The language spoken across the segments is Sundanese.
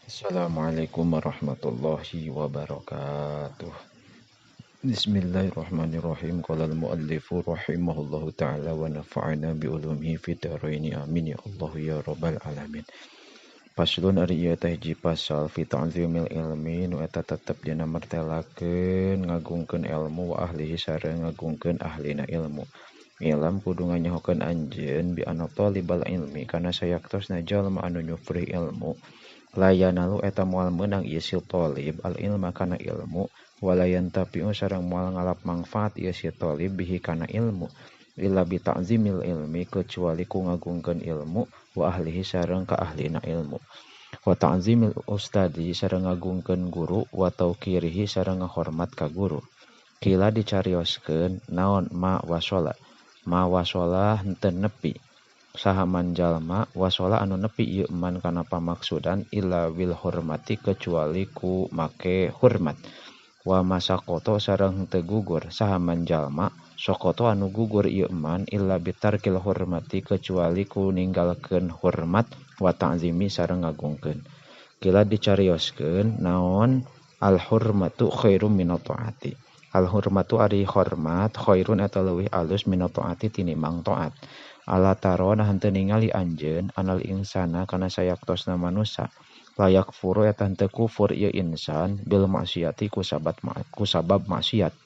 Assalamualaikum warahmatullahi wabarakatuh. Bismillahirrahmanirrahim. Qala al-muallifu rahimahullahu ta'ala wa nafa'ana bi ulumihi fid dharaini amin ya Allah ya rabbal alamin. Paslun ari ieu teh hiji pasal fi ta'zimil ilmi nu eta tetep dina martelakeun ngagungkeun ilmu wa ahlihi sareng ngagungkeun ahlina ilmu. Ilm kudu nganyahokeun anjeun bi anna talibal ilmi kana sayaktosna jalma anu nyupri ilmu layanalu eta moal meunang ieu si talib al ilma kana ilmu walayan tapiu sareng moal ngalap manfaat ieu si talib bihi kana ilmu illa bi ta'zimil ilmi kecuali ku ngagungkeun ilmu wa ahlihi sareng ka ahlina ilmu wa ta'zimil ustadi sareng ngagungkeun guru wa tauqirihi sareng ngahormat ka guru. Kila dicarioskeun naon ma wasola henteu nepi sahaman jalma wasola anu nepi ieu man kana pamaksudan illa wil hormati kecuali ku make hormat wa masakoto sareng henteu gugur sahaman jalma sokoto anu gugur ieu man illa bitarkil hormati kecuali ku ninggalkeun hormat wa ta'zimi sareng ngagungkeun. Kila dicarioskeun naon al hurmatu khairum minat taati. Al hurmatu ari hormat khairun eta leuwih alus minat taati tinimbang taat. Ala tarona henteu ningali anjeun anal insana kana sayaktosna manusia layak furu eta henteu kufur ieu insan bil maksiati ku sabab maksiat.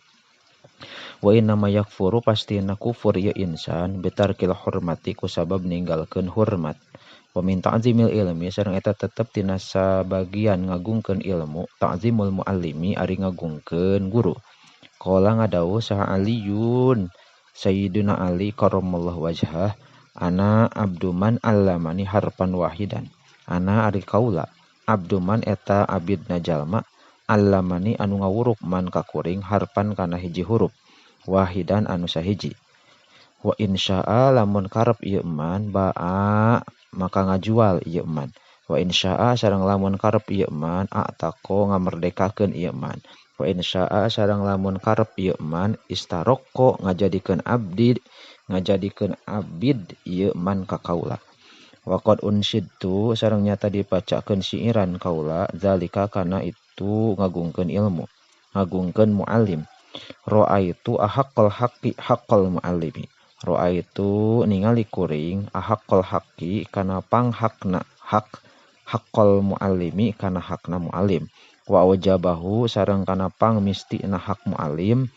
Wa inna ma yakfuru pastina kufur ieu insan bitarkil hormati ku sabab ninggalkeun hormat. Wa min ta'zimil ilmi sareng eta tetep tina sabagian ngagungkeun ilmu ta'zimul muallimi ari ngagungkeun guru. Qala ngadawuh saha Aliyun Sayyidina Ali karramallahu wajhah ana abduman allamani harpan wahidan. Ana ari kaula abduman eta abidna jalma allamani anu ngawuruk man ka kuring harpan kana hiji huruf wahidan anu sahiji. Wa insya'a lamun karep ieu man ba'a maka ngajual ieu man. Wa insya'a sareng lamun karep ieu man ataqo ngamerdekakeun ieu man. Wa insya'a sareng lamun karep ieu man istaraqo ngajadikeun abid ieu man ka kaula. Wa qad unsidtu sareng nyata dipacakeun siiran kaula zalika kana itu ngagungkeun ilmu ngagungkeun muallim. Ra'aitu ahaqqal haqqi haqqal muallimi. Ra'aitu ningali kuring ahaqqal haqqi kana panghakna hak haqqal muallimi kana hakna muallim. Wa wajabahu sareng kana pangmistina hak muallim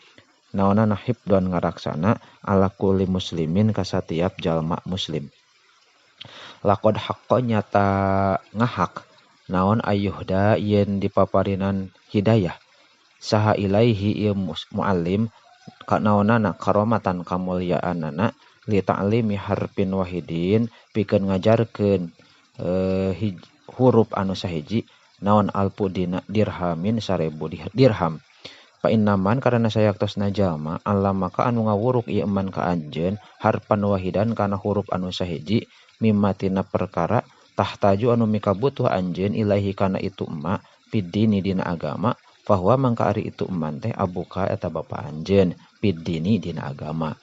naonana hifdon ngaraksana ala kulli muslimin ka satiap jalma muslim. Laqad haqqa nyata ngahak naon ayyuhda yen dipaparinan hidayah saha ilaihi ieu muallim ka naonana karomatan kamulyaanana li ta'limi harfin wahidin pikeun ngajarkeun huruf anu sahiji naon alfu dirhamin 1000 dirham. Fa innaman karana sayaktosna jalma Allah maka anu ngawuruk ieu man ka anjeun harfan wahidan kana huruf anu sahiji mimmatina perkara tahtaju anu mikabutuh anjeun ilahi kana itu emma fiddini dina agama bahwa mangka ari itu eman teh abuka eta bapa anjeun fiddini dina agama.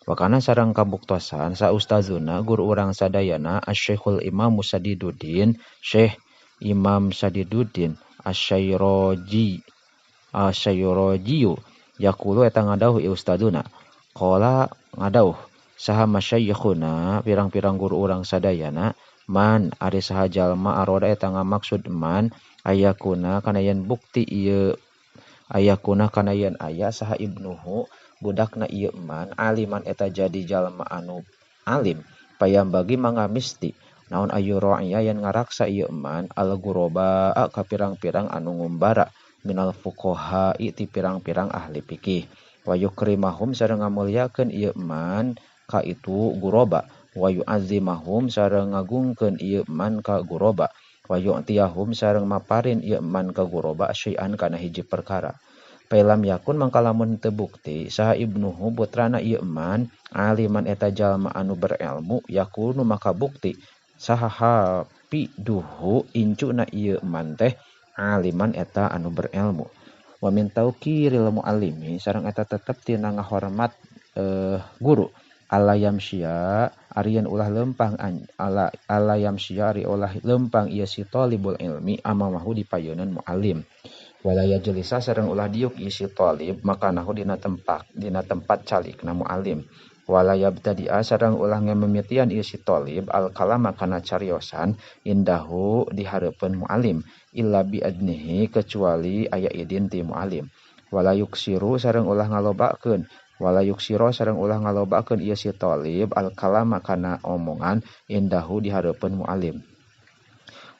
Wakana sareng kabuktosan sa ustazuna guru urang sadayana Asy-Syekhul Imam Sadiduddin Syekh Imam Sadiduddin Asy-Syairajiyyu yaqulu eta ngadawuh ieu ustaduna qala ngadawuh saha masyayikhuna pirang-pirang guru urang sadayana man ari saha jalma aroda eta ngamaksud man ayakuna kana yen bukti ieu ayakuna kana yen aya saha ibnuhu budakna ieu man aliman eta jadi jalma anu alim payam bagi mangga misti naon ayu ra'iya yen ngaraksa ieu man al guroba ka pirang-pirang anu ngumbara minal fuqaha ti pirang-pirang ahli fikih wa yukrimahum sareng ngamulyakeun ieu man ka itu guroba wa yu'azzimahum sareng ngagungkeun ieu man ka guroba wa yu'tiyahum sareng maparin ieu man ka guroba syai'an kana hiji perkara. Pailam yakun mangka lamun teu bukti saha ibnuhu putrana ieu man aliman eta jalma anu berilmu yakunu maka bukti saha hafiduhu incuna ieu man teh aliman eta anu berilmu. Wa min tauqiril muallimi sareng eta tetep tina ngahormat guru alayamsya arian ulah lempang alayamsya ari ulah lempang ieu si talibul ilmi amamahu di payeuneun muallim walaya jelisa sareng ulah diuk ieu si talib makanahu dina tempat calikna muallim walaya btadi'a sareng ulah ngamimitian ieu si talib al kalama kana cariosan indahu di hareupeun muallim illa bi adnihi kecuali aya idin ti muallim walayuk siru sareng ulah ngalobakeun walayuk siro sareng ulah ngalobakeun ieu si talib al kalama kana omongan indahu di hareupeun muallim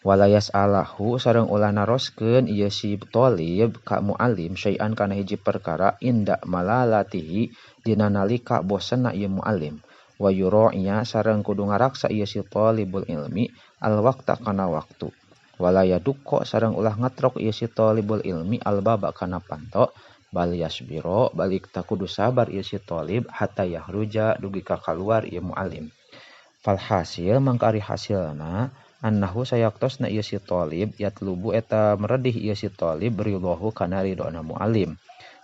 walayas alahu sareng ulah naroskeun ieu si talib ka muallim syai'an kana hiji perkara inda malalatihi dina nalika bosenna ieu muallim wa yuraiya sareng kudu ngaraksa ieu si talibul ilmi al waqta kana waktu walaya dukko sareng ulah ngatrok ieu si talibul ilmi al baba kana panto bal yasbiro balik tak kudu sabar ieu si talib hatta yahruja dugi ka kaluar ieu muallim fal hasil mangka ari hasilna annahu sayaktosna ieu si talib yatlubu eta meredih ieu si talib ridhahu kana ridona muallim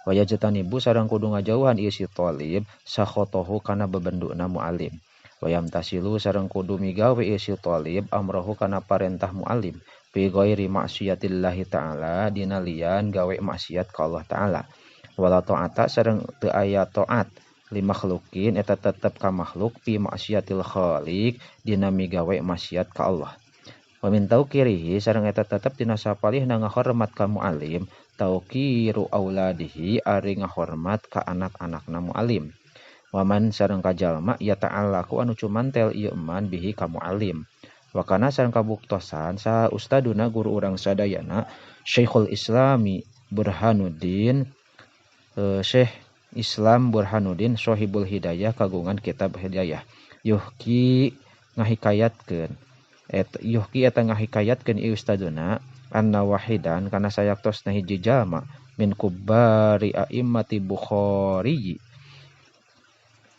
wa yajtanibu sareng kudu ngajauhan ieu si talib sakhotohu kana bebenduna muallim wa yamtasilu sareng kudu migawe ieu si talib amrohu kana parentah muallim fi ghairi maksiatillahi ta'ala dina lian gawe maksiat ka Allah ta'ala wala ta'ata sareng teu aya taat li makhlukin eta tetep ka makhluk fi maksiatil khaliq dina migawe maksiat ka Allah wa min tauqirihi sareng eta tetep dina sapalihna ngahormat ka muallim tauqiru auladihi ari ngahormat ka anak-anakna muallim waman sareng ka jalma ya ta'allaku anu cumantel ieu eman bihi ka muallim wa kana sareng kabuktosan sa ustaduna guru urang sadayana Syekhul Islami Burhanuddin Syekh Islam Burhanuddin Sohibul Hidayah kagungan kitab Hidayah yuhki eta ngahikayatkeun ieu ustaduna anna wahidan kana sayaktosna hiji jalma min kubbari a'immati Bukhari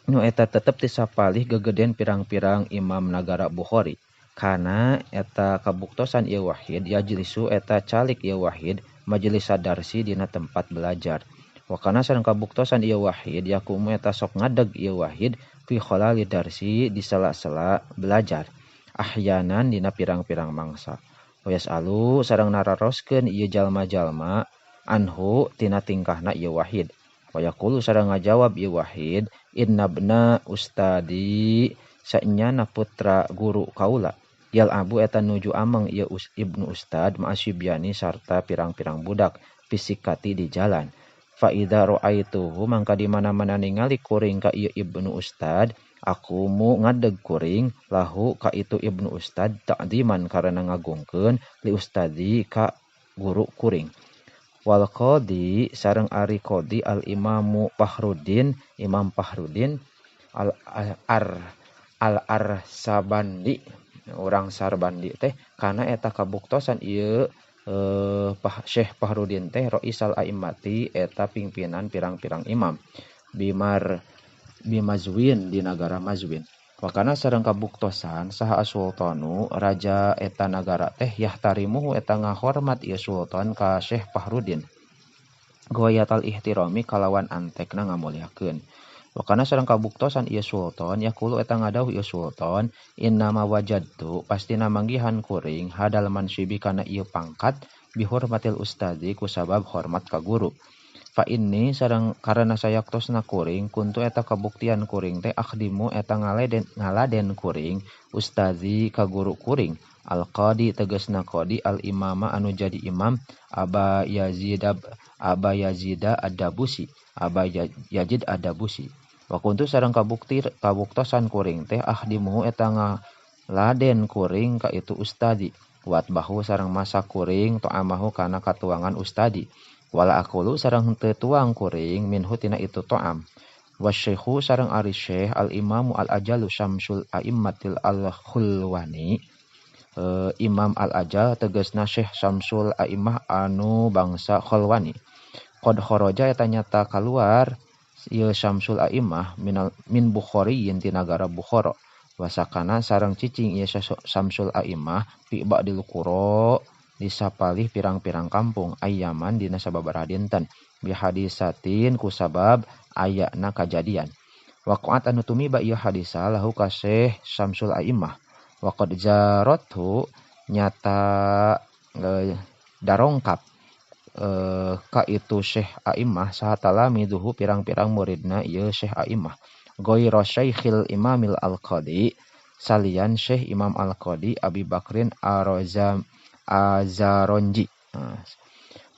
nu eta tetep tisapalih gegeden pirang-pirang imam nagara Bukhari kana eta kabuktosan ieu wahid yajlisu eta calik ieu wahid majelis sadarsi dina tempat belajar wa kana sareng kabuktosan ieu wahid yakumu eta sok ngadeg ieu wahid fi khalali darsi di sela-sela belajar ahyanan dina pirang-pirang mangsa wa yasalu sareng nararoskeun ieu jalma-jalma anhu tina tingkahna ieu wahid wa yaqulu sareng ngajawab ieu wahid innabna ustadi saenyana putra guru kaula yal abu eta nuju ameng ieu ibnu ustad ma'asyibyani sarta pirang-pirang budak fisikati di jalan fa idza ra'aituhu mangka di mana-mana ningali kuring ka ieu ibnu ustad aku mu ngadeg kuring lahu ka itu ibnu ustad ta'diman karena ngagungkeun li ustadi ka guru kuring wal qadi sareng ari qadi al imamu Fakhruddin Imam Fakhruddin al Arsabandi urang Sarbandi teh kana eta kabuktosan ieu Syekh Fakhruddin teh Raisal A'immati eta pimpinan pirang-pirang imam bimazwin di negara Mazwin wakana sareng kabuktosan saha sultanu raja eta nagara teh yahtarimuhu eta ngahormat ieu sultan ka Syekh Fakhruddin goyatal ihtirami kalawan antekna ngamulyakeun wakana sareng kabuktosan ieu sultan yaqulu eta ngadawuh ieu sultan innama wajadtu pastina manggihan kuring hadal mansibi kana ieu pangkat bihormatil ustadi kusabab hormat ka guru fa inni sareng karana sayaktosna kuring kuntu eta kabuktian kuring teh akhdimu eta ngaladen kuring ustazi ka guru kuring al qadi tegasna qadi al imama anu jadi imam Aba Yazid Ad-Dabusi Aba Yazid Ad-Dabusi wa kuntu sareng kabuktosan kuring teh akhdimu eta ngaladen kuring ka itu ustadi wat bahu sareng masa kuring to'amahu kana katuangan ustadi wala aqulu sareng teu tuang kuring minhu tina itu to'am wasyekhu sareng ari syekh al imamu al ajalu syamsul aimmatil al khulwani imam al ajal tegasna syekh syamsul aimmah anu bangsa khulwani qad kharaja eta nyata kaluar ieu syamsul aimmah min Bukhariyin ti nagara Bukhara wasakana sareng cicing ieu syamsul aimmah fi ba'dil qura disapalih pirang-pirang kampung ayaman dina sababaraha dinten bihadisatin kusabab ayana kajadian Waqa'at anu tumiba ieu hadisa lahu ka Syekh Syamsul A'immah wa qad jarathu nyata darongkap ka itu Syekh A'immah saha talamiduhu pirang-pirang muridna ieu Syekh A'immah ghairu Syekhil Imamil Al-Qadi salian Syekh Imam Al-Qadi Abi Bakrin Azaronji.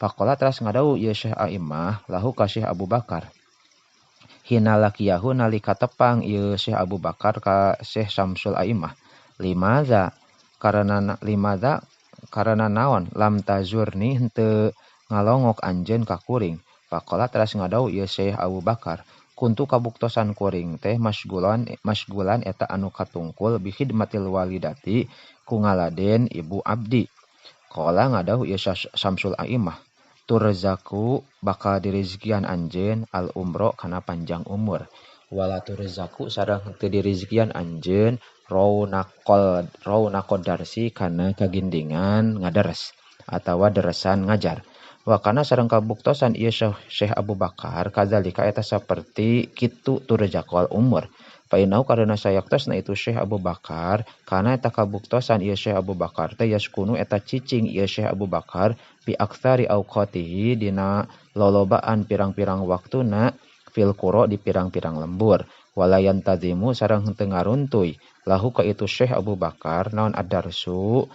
Faqala teras ngadau ieu Syekh A'immah lahu ka Syekh Abu Bakar hina lakiyahu nalika tepang ieu Syekh Abu Bakar ka Syekh Syamsul A'immah limaza karena naon lam tazurni henteu ngalongok anjeun ka kuring. Faqala teras ngadau ieu Syekh Abu Bakar kuntu kabuktosan kuring teh masgulan eta anu katungkul bi khidmatil walidati ku ngaladen ibu abdi. Qala ngadau ieu Syamsul A'immah turzaku bakal dirizkian anjeun al umro kana panjang umur wala turzaku sareng teu dirizkian anjeun raunaqod darsi kana kagindingan ngadares atawa deresan ngajar. Wa kana sareng kabuktosan ieu Syekh Abu Bakar kadzalika eta saperti kitu turzaku al umur. Fa inau karena sayaktasna itu Syekh Abu Bakar kana eta kabuktosan ieu Syekh Abu Bakar teh yaskunu eta cicing ieu Syekh Abu Bakar bi aktsari auqatihi dina lolobaan pirang-pirang waktuna fil qura di pirang-pirang lembur walayan tazimu sareng henteu ngaruntuy lahu ka itu Syekh Abu Bakar naon adarsu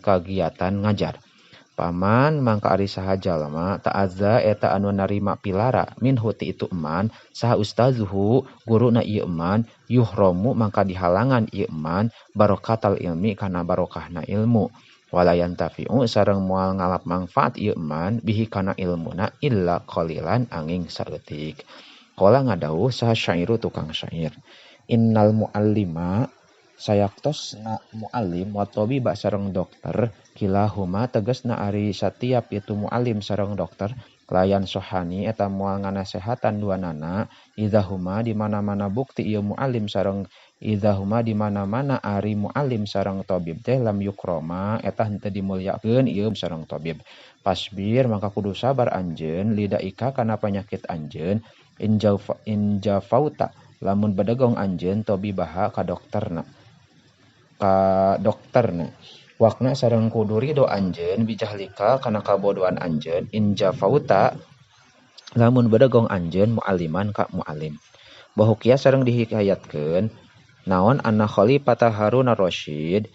kagiatan ngajar. Paman mangka ari saha jalma ta'azza eta anu narima pilara minhu ti itu eman saha ustazuhu guruna ieu eman yuhromu mangka dihalangan ieu eman barokatal ilmi kana barokahna ilmu walayan tafi'u sareng moal ngalap manfaat ieu eman bihi kana ilmuna illa qalilan angin saeutik. Qala ngadauh saha syairu tukang syair innal muallima sayaktosna muallim wa tabiba sareng dokter kilahuma tegasna ari satiap itu muallim sareng dokter layan sohani eta moal nganasehatan duanana idahuma di mana-mana bukti ieu muallim sareng idahuma di mana-mana ari muallim sareng tabib teh lam yukroma eta henteu dimulyakeun ieu sareng tabib. Pasbir mangka kudu sabar anjeun lidaika kana penyakit anjeun injafauta lamun bedegong anjeun tabibaha ka dokterna wakna sareng kudu ridho anjeun bijahlika kana kabodohan anjeun injafauta lamun bedegong anjeun mualliman ka muallim. Bahukia sareng dihikayatkeun naon anna Khalifah Harun ar-Rasyid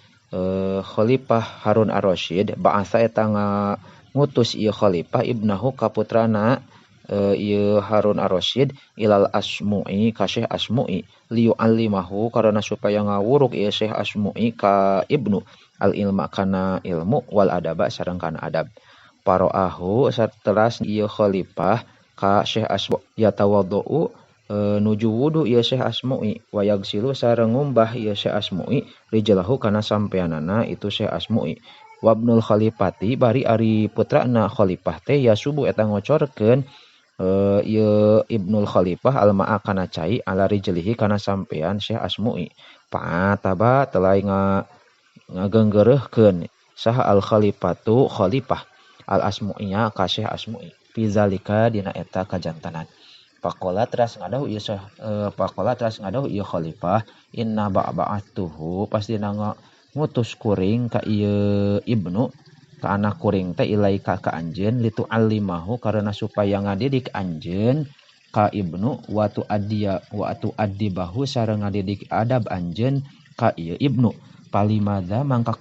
Khalifah Harun ar-Rasyid ba'asa eta ngutus ieu Khalifah ibnahu ka putrana ieu Harun ar-Rasyid ilal Asmu'i ka Syekh Asmu'i liu alimahu karena supaya ngawuruk ieu Syekh Asmu'i ka ibnu al ilma kana ilmu wal adaba sareng kana adab. Paroahu sateras ieu Khalifah ka Syekh Asmu yatawaddu nuju wudu ieu Syekh Asmu'i wa yagsilu sareng ngumbah ieu Syekh Asmu'i rijlahu kana sampeanana itu Syekh Asmu'i. Wabnul Khalifati bari ari putrana Khalifah teh yasubu eta ngocorkeun ieu Ibnul Khalifah alma'a kana cai ala rijlihi kana sampean Syekh Asmu'i. Pataba telai ngageungeureuhkeun saha al Khalifatu Khalifah al Asmu'iyya ka Syekh Asmu'i fi zalika dina eta kajantanan. Faqala teras ngadauh ieu Khalifah inna ba'atuhu pasti ngutus kuring ka ieu ibnu ka anak kuring teh ilaika ka anjeun litu alimahu karena supaya ngadidik anjeun ka ibnu wa tu addibahu sareng ngadidik adab anjeun ka ieu ibnu. Palimada mangka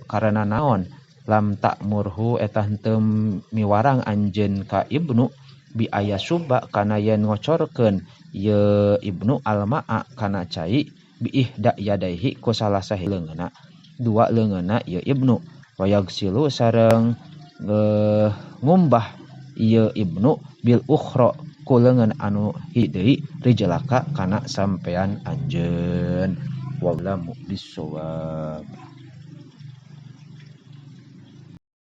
karena naon lam ta'murhu eta henteu miwarang anjeun ka ibnu bi aya suba kana yen ngocorkeun ye ibnu alma'a kana cai bi ihda yadaihi ku salah sahi leungeunna dua leungeunna ye ibnu wa yagsilu sareng ngumbah ye ibnu bil ukhra ku leungeun anu hidei rijlaka kana sampean anjeun wallahu bisawab.